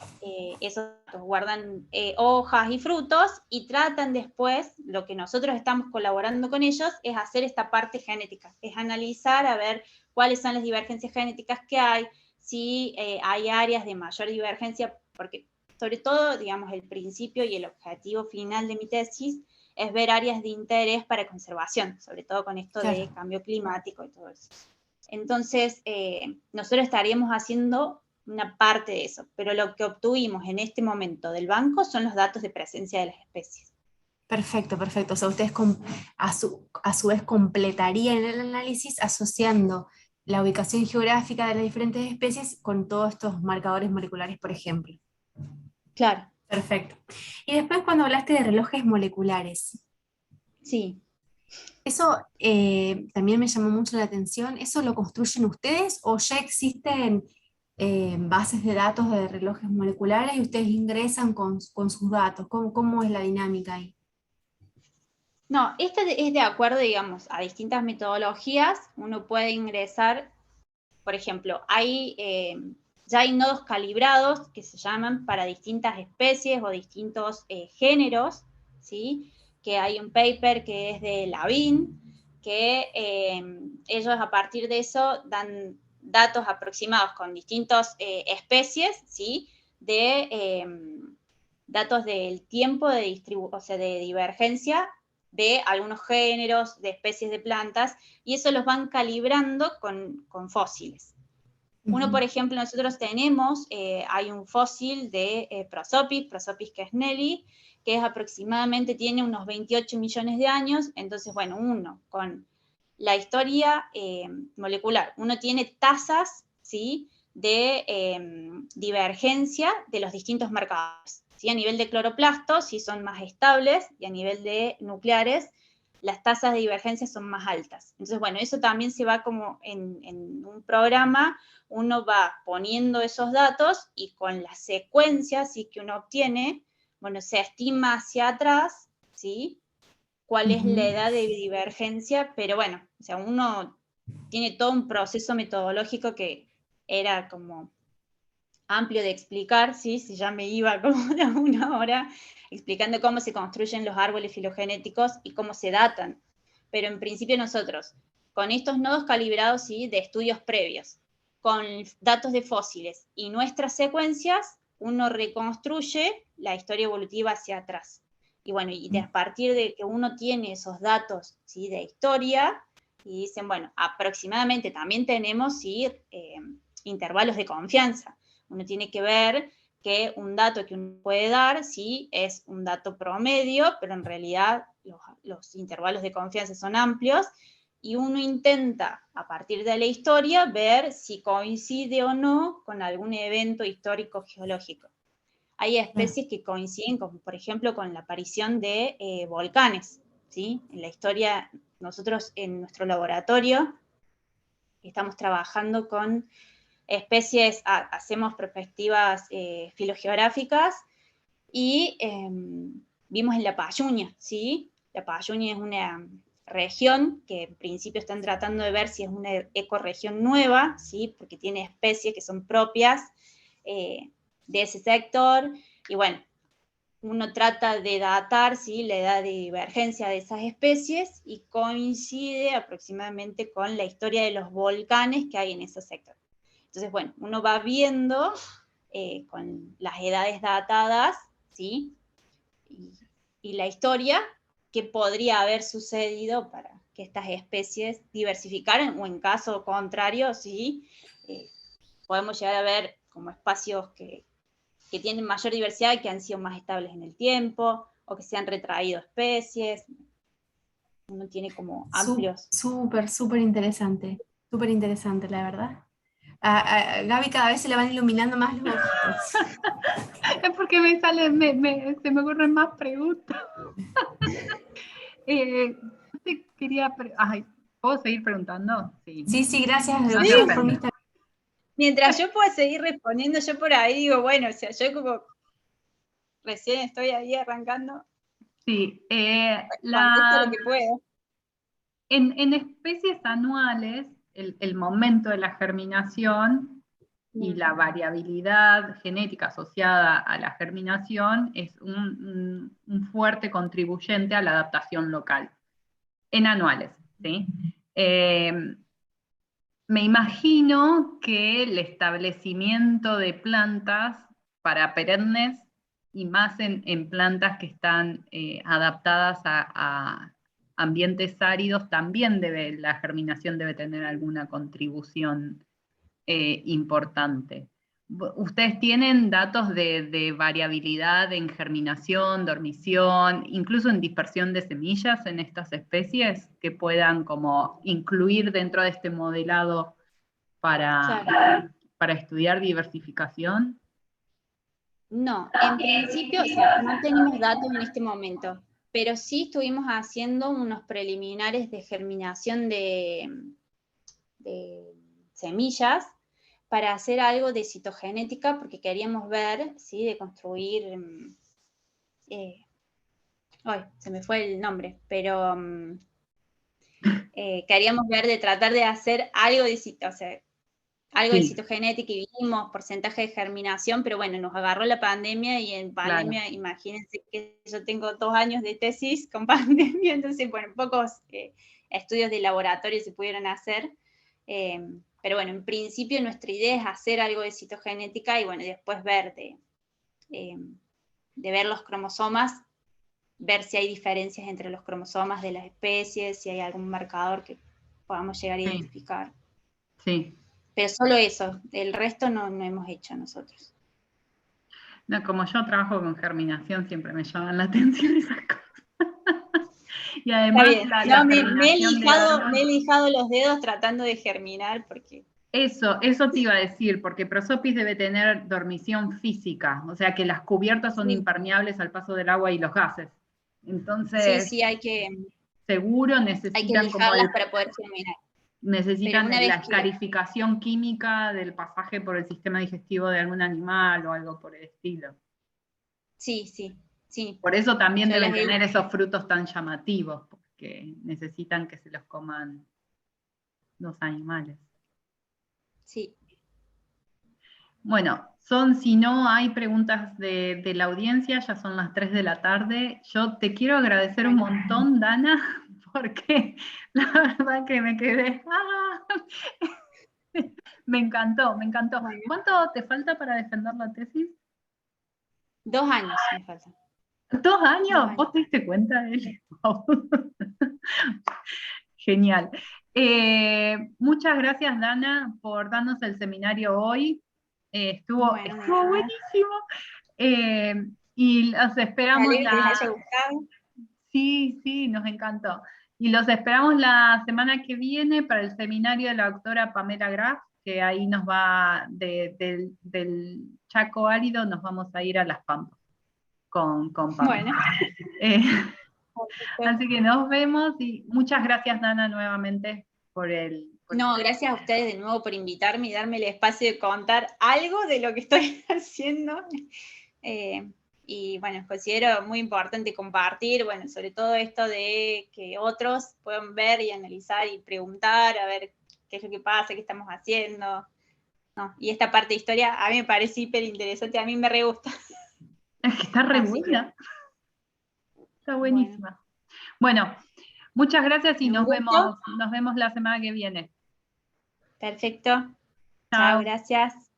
S2: esos datos, guardan hojas y frutos y tratan después, lo que nosotros estamos colaborando con ellos, es hacer esta parte genética, es analizar a ver cuáles son las divergencias genéticas que hay, si hay áreas de mayor divergencia, porque sobre todo, digamos, el principio y el objetivo final de mi tesis es ver áreas de interés para conservación, sobre todo con esto de cambio climático y todo eso. Entonces, nosotros estaríamos haciendo una parte de eso, pero lo que obtuvimos en este momento del banco son los datos de presencia de las especies.
S3: Perfecto, perfecto. O sea, ustedes a su vez completarían el análisis asociando la ubicación geográfica de las diferentes especies con todos estos marcadores moleculares, por ejemplo.
S2: Claro.
S3: Perfecto. Y después cuando hablaste de relojes moleculares.
S2: Sí.
S3: Eso también me llamó mucho la atención. ¿Eso lo construyen ustedes o ya existen bases de datos de relojes moleculares y ustedes ingresan con sus datos? ¿Cómo es la dinámica ahí?
S2: No, este es de acuerdo, digamos, a distintas metodologías. Uno puede ingresar, por ejemplo, ya hay nodos calibrados que se llaman para distintas especies o distintos géneros, ¿sí? Que hay un paper que es de Lavin, que ellos a partir de eso dan datos aproximados con distintas especies, ¿sí? Datos del tiempo de o sea, de divergencia de algunos géneros, de especies de plantas, y eso los van calibrando con fósiles. Uno, por ejemplo, nosotros tenemos, hay un fósil de Prosopis quesnelli, que es aproximadamente, tiene unos 28 millones de años, entonces, bueno, uno con la historia molecular, uno tiene tasas, ¿sí?, de divergencia de los distintos marcadores. ¿Sí? A nivel de cloroplastos, sí son más estables, y a nivel de nucleares, las tasas de divergencia son más altas. Entonces, bueno, eso también se va como en un programa, uno va poniendo esos datos y con las secuencias, ¿sí?, que uno obtiene, bueno, se estima hacia atrás, ¿sí?, cuál es la edad de divergencia, pero bueno, o sea, uno tiene todo un proceso metodológico que era como amplio de explicar, ¿sí? Si ya me iba como de una hora explicando cómo se construyen los árboles filogenéticos y cómo se datan. Pero en principio nosotros, con estos nodos calibrados, ¿sí?, de estudios previos, con datos de fósiles y nuestras secuencias, uno reconstruye la historia evolutiva hacia atrás. Y bueno, y a partir de que uno tiene esos datos, ¿sí?, de historia, y dicen, bueno, aproximadamente también tenemos, ¿sí?, intervalos de confianza. Uno tiene que ver que un dato que uno puede dar, sí, es un dato promedio, pero en realidad los intervalos de confianza son amplios, y uno intenta, a partir de la historia, ver si coincide o no con algún evento histórico geológico. Hay especies que coinciden, como por ejemplo con la aparición de volcanes, ¿sí? En la historia, nosotros en nuestro laboratorio estamos trabajando con especies, hacemos perspectivas filogeográficas y vimos en la Payuña, ¿sí? La Payuña es una región que en principio están tratando de ver si es una ecorregión nueva, ¿sí?, porque tiene especies que son propias de ese sector, y bueno, uno trata de datar, ¿sí?, la edad de divergencia de esas especies y coincide aproximadamente con la historia de los volcanes que hay en ese sector. Entonces, bueno, uno va viendo con las edades datadas, ¿sí?, y la historia que podría haber sucedido para que estas especies diversificaran, o en caso contrario, ¿sí?, podemos llegar a ver como espacios que tienen mayor diversidad y que han sido más estables en el tiempo, o que se han retraído especies. Uno tiene como amplios.
S3: Súper interesante, la verdad. A Gaby cada vez se le van iluminando más los ojitos.
S1: Es porque se me ocurren más preguntas. ¿Puedo seguir preguntando?
S3: Sí, gracias.
S2: Sí. Mientras yo pueda seguir respondiendo, yo por ahí digo, bueno, o sea, yo como recién estoy ahí arrancando.
S1: Sí,
S2: contesto lo que puedo.
S1: En especies anuales, el momento de la germinación y la variabilidad genética asociada a la germinación es un fuerte contribuyente a la adaptación local, en anuales, ¿sí? Me imagino que el establecimiento de plantas para perennes, y más en plantas que están adaptadas a ambientes áridos, también la germinación debe tener alguna contribución importante. ¿Ustedes tienen datos de variabilidad en germinación, dormición, incluso en dispersión de semillas en estas especies que puedan como incluir dentro de este modelado
S2: Claro.
S1: para estudiar diversificación?
S2: No, en principio, o sea, no tenemos datos en este momento, pero sí estuvimos haciendo unos preliminares de germinación de semillas para hacer algo de citogenética, porque queríamos ver, ¿sí? De construir, se me fue el nombre, pero queríamos ver de tratar de hacer algo de algo de citogenética y vimos porcentaje de germinación, pero bueno, nos agarró la pandemia y en pandemia, claro. Imagínense que yo tengo 2 años de tesis con pandemia, entonces, bueno, pocos estudios de laboratorio se pudieron hacer, pero bueno, en principio nuestra idea es hacer algo de citogenética y bueno, después ver de ver los cromosomas, ver si hay diferencias entre los cromosomas de las especies, si hay algún marcador que podamos llegar a identificar.
S1: Sí.
S2: Pero solo eso, el resto no hemos hecho nosotros.
S1: No, como yo trabajo con germinación, siempre me llaman la atención esas cosas. Y además
S2: me he lijado los dedos tratando de germinar porque...
S1: Eso te iba a decir, porque Prosopis debe tener dormición física, o sea que las cubiertas son impermeables al paso del agua y los gases. Entonces,
S2: sí, hay que...
S1: Seguro necesitan
S2: lijarlas para poder germinar.
S1: Necesitan la escarificación química del pasaje por el sistema digestivo de algún animal o algo por el estilo.
S2: Sí.
S1: Por eso también deben tener esos frutos tan llamativos, porque necesitan que se los coman los animales.
S2: Sí.
S1: Bueno, si no hay preguntas de la audiencia, ya son las 3 de la tarde. Yo te quiero agradecer un montón, Dana, porque la verdad que me quedé... Me encantó. Bueno. ¿Cuánto te falta para defender la tesis?
S2: 2 años me faltan.
S1: ¿2 años? ¿Vos te diste cuenta de eso? Genial. Muchas gracias, Dana, por darnos el seminario hoy. Estuvo buenísimo. Y los esperamos.
S2: Que les haya gustado.
S1: Sí, nos encantó. Y los esperamos la semana que viene para el seminario de la doctora Pamela Graf, que ahí nos va del Chaco árido, nos vamos a ir a Las Pampas con Pamela.
S2: Bueno.
S1: Así que nos vemos y muchas gracias, Dana, nuevamente por
S2: gracias a ustedes de nuevo por invitarme y darme el espacio de contar algo de lo que estoy haciendo. Y bueno, considero muy importante compartir, bueno, sobre todo esto de que otros puedan ver y analizar y preguntar, a ver qué es lo que pasa, qué estamos haciendo. Y esta parte de historia a mí me parece hiper interesante, a mí me re gusta.
S1: Es que está re buena. Está buenísima. Bueno, muchas gracias y nos vemos la semana que viene.
S2: Perfecto. Chao, gracias.